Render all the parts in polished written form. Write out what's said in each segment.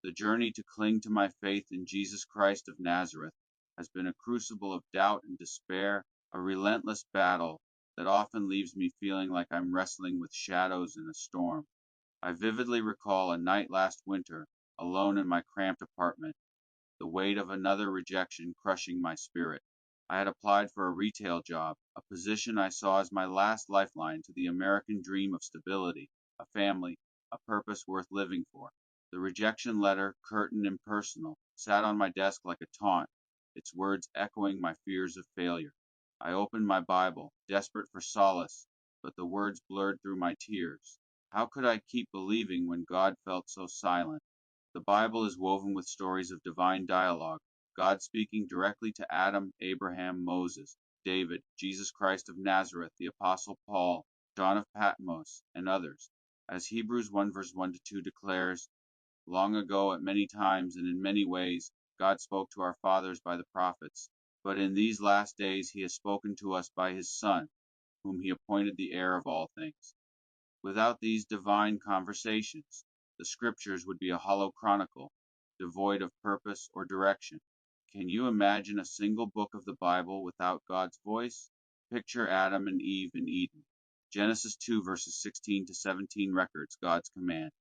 The journey to cling to my faith in Jesus Christ of Nazareth has been a crucible of doubt and despair, a relentless battle that often leaves me feeling like I'm wrestling with shadows in a storm. I vividly recall a night last winter, alone in my cramped apartment, the weight of another rejection crushing my spirit. I had applied for a retail job, a position I saw as my last lifeline to the American dream of stability, a family, a purpose worth living for. The rejection letter, curt and impersonal, sat on my desk like a taunt, its words echoing my fears of failure. I opened my Bible, desperate for solace, but the words blurred through my tears. How could I keep believing when God felt so silent? The Bible is woven with stories of divine dialogue, God speaking directly to Adam, Abraham, Moses, David, Jesus Christ of Nazareth, the Apostle Paul, John of Patmos, and others. As Hebrews 1 verse 1 to 2 declares, long ago, at many times and in many ways, God spoke to our fathers by the prophets, but in these last days he has spoken to us by his Son, whom he appointed the heir of all things. Without these divine conversations, the scriptures would be a hollow chronicle, devoid of purpose or direction. Can you imagine a single book of the Bible without God's voice? Picture Adam and Eve in Eden. Genesis 2 verses 16 to 17 records God's command.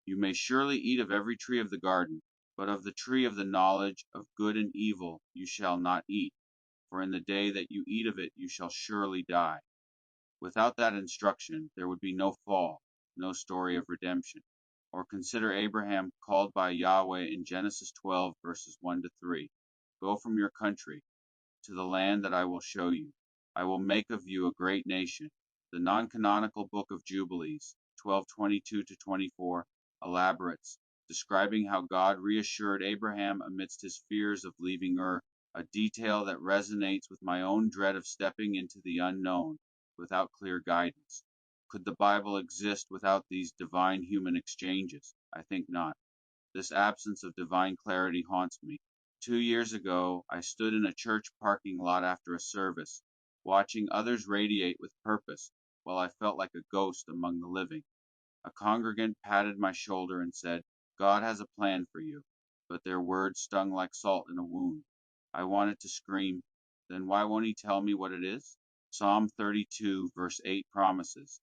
You may surely eat of every tree of the garden, but of the tree of the knowledge of good and evil you shall not eat, for in the day that you eat of it you shall surely die. Without that instruction, there would be no fall, no story of redemption. Or consider Abraham called by Yahweh in Genesis 12, verses 1 to 3. Go from your country to the land that I will show you. I will make of you a great nation. The non canonical book of Jubilees, 12:22 to 24, elaborates, describing how God reassured Abraham amidst his fears of leaving Earth, a detail that resonates with my own dread of stepping into the unknown without clear guidance. Could the Bible exist without these divine human exchanges? I think not. This absence of divine clarity haunts me. 2 years ago, I stood in a church parking lot after a service, watching others radiate with purpose while I felt like a ghost among the living. A congregant patted my shoulder and said, God has a plan for you, but their words stung like salt in a wound. I wanted to scream, then why won't he tell me what it is? Psalm 32, verse 8 promises,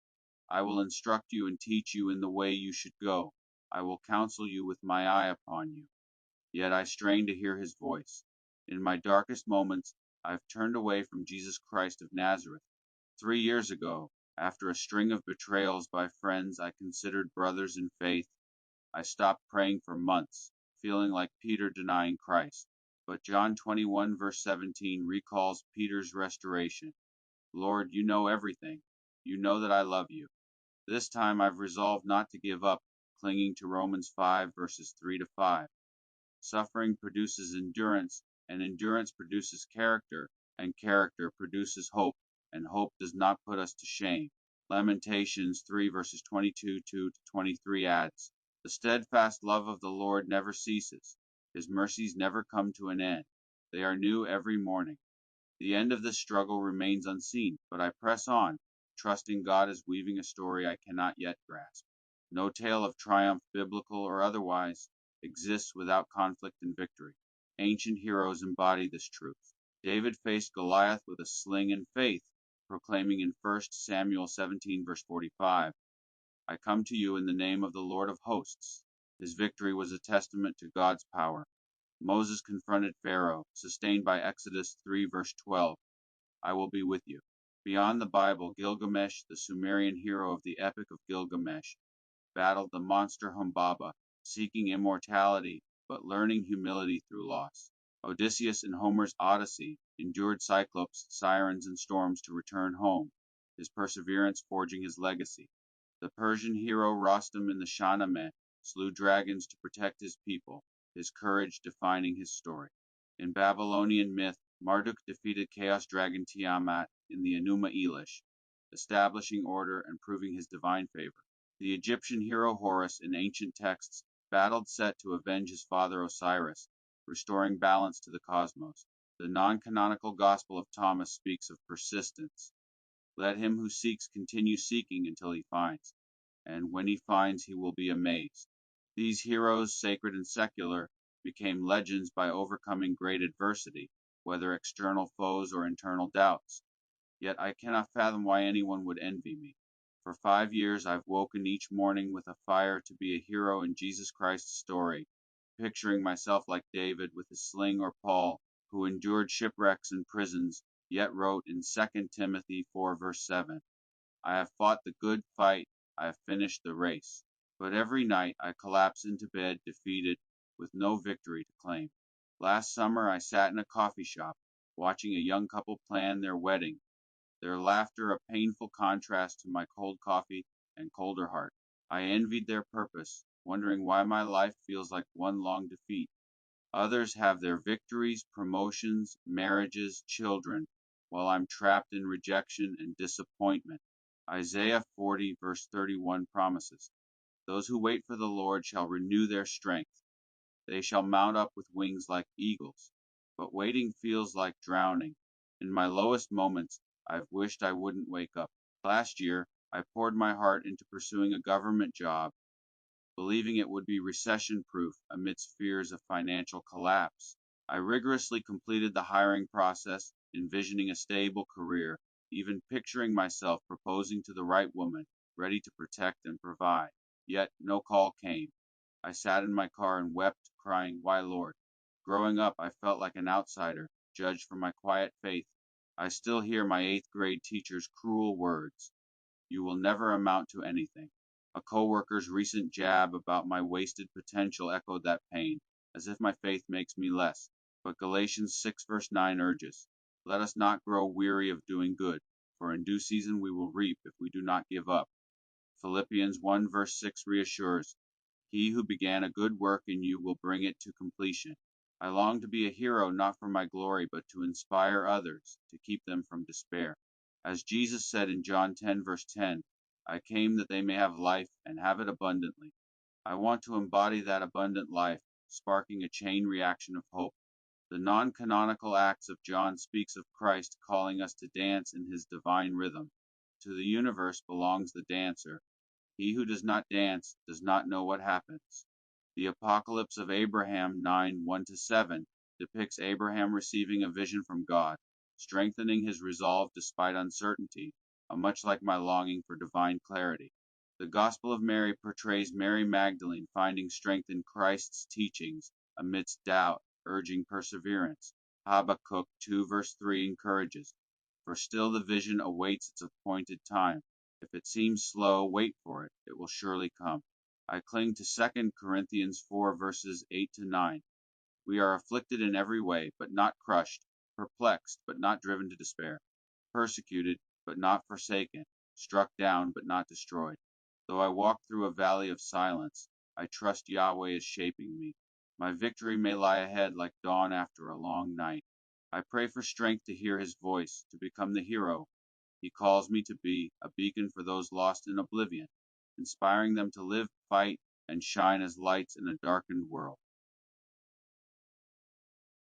I will instruct you and teach you in the way you should go. I will counsel you with my eye upon you. Yet I strain to hear his voice. In my darkest moments, I've turned away from Jesus Christ of Nazareth. 3 years ago, after a string of betrayals by friends I considered brothers in faith, I stopped praying for months, feeling like Peter denying Christ. But John 21, verse 17 recalls Peter's restoration. Lord, you know everything. You know that I love you. This time I've resolved not to give up, clinging to Romans 5, verses 3 to 5. Suffering produces endurance, and endurance produces character, and character produces hope, and hope does not put us to shame. Lamentations 3, verses 22 to 23 adds, the steadfast love of the Lord never ceases. His mercies never come to an end. They are new every morning. The end of this struggle remains unseen, but I press on, trusting God is weaving a story I cannot yet grasp. No tale of triumph, biblical or otherwise, exists without conflict and victory. Ancient heroes embody this truth. David faced Goliath with a sling and faith, proclaiming in 1 Samuel 17, verse 45, I come to you in the name of the Lord of hosts. His victory was a testament to God's power. Moses confronted Pharaoh, sustained by Exodus 3, verse 12, I will be with you. Beyond the Bible, Gilgamesh, the Sumerian hero of the Epic of Gilgamesh, battled the monster Humbaba, seeking immortality but learning humility through loss. Odysseus in Homer's Odyssey endured cyclops, sirens, and storms to return home, his perseverance forging his legacy. The Persian hero Rostam in the Shahnameh slew dragons to protect his people, his courage defining his story. In Babylonian myth, Marduk defeated chaos dragon Tiamat in the Enuma Elish, establishing order and proving his divine favor. The Egyptian hero Horus in ancient texts battled Set to avenge his father Osiris, restoring balance to the cosmos. The non-canonical Gospel of Thomas speaks of persistence. Let him who seeks continue seeking until he finds, and when he finds he will be amazed. These heroes, sacred and secular, became legends by overcoming great adversity, whether external foes or internal doubts. Yet I cannot fathom why anyone would envy me. For 5 years I've woken each morning with a fire to be a hero in Jesus Christ's story, picturing myself like David with his sling, or Paul, who endured shipwrecks and prisons, yet wrote in 2 Timothy 4 verse 7, I have fought the good fight, I have finished the race. But every night I collapse into bed defeated, with no victory to claim. Last summer I sat in a coffee shop, watching a young couple plan their wedding, their laughter a painful contrast to my cold coffee and colder heart. I envied their purpose, wondering why my life feels like one long defeat. Others have their victories, promotions, marriages, children, while I'm trapped in rejection and disappointment. Isaiah 40, verse 31 promises, those who wait for the Lord shall renew their strength. They shall mount up with wings like eagles. But waiting feels like drowning. In my lowest moments, I've wished I wouldn't wake up. Last year, I poured my heart into pursuing a government job, believing it would be recession proof amidst fears of financial collapse. I rigorously completed the hiring process, envisioning a stable career, even picturing myself proposing to the right woman, ready to protect and provide. Yet no call came. I sat in my car and wept, crying, Why, Lord? Growing up, I felt like an outsider, judged for my quiet faith. I still hear my eighth grade teacher's cruel words, you will never amount to anything. A coworker's recent jab about my wasted potential echoed that pain, as if my faith makes me less. But Galatians 6 verse 9 urges, let us not grow weary of doing good, for in due season we will reap if we do not give up. Philippians 1 verse 6 reassures, he who began a good work in you will bring it to completion. I long to be a hero not for my glory, but to inspire others, to keep them from despair. As Jesus said in John 10 verse 10, I came that they may have life and have it abundantly. I want to embody that abundant life, sparking a chain reaction of hope. The non-canonical Acts of John speaks of Christ calling us to dance in his divine rhythm. To the universe belongs the dancer. He who does not dance does not know what happens. The Apocalypse of Abraham 9 1 7 depicts Abraham receiving a vision from God, strengthening his resolve despite uncertainty, much like my longing for divine clarity. The Gospel of Mary portrays Mary Magdalene finding strength in Christ's teachings amidst doubt, urging perseverance. Habakkuk 2 verse 3 encourages, for still the vision awaits its appointed time. If it seems slow, wait for it. It will surely come. I cling to 2 Corinthians 4 verses 8 to 9. We are afflicted in every way, but not crushed, perplexed, but not driven to despair, persecuted, but not forsaken, struck down, but not destroyed. Though I walk through a valley of silence, I trust Yahweh is shaping me. My victory may lie ahead like dawn after a long night. I pray for strength to hear his voice, to become the hero he calls me to be, a beacon for those lost in oblivion, inspiring them to live, fight, and shine as lights in a darkened world.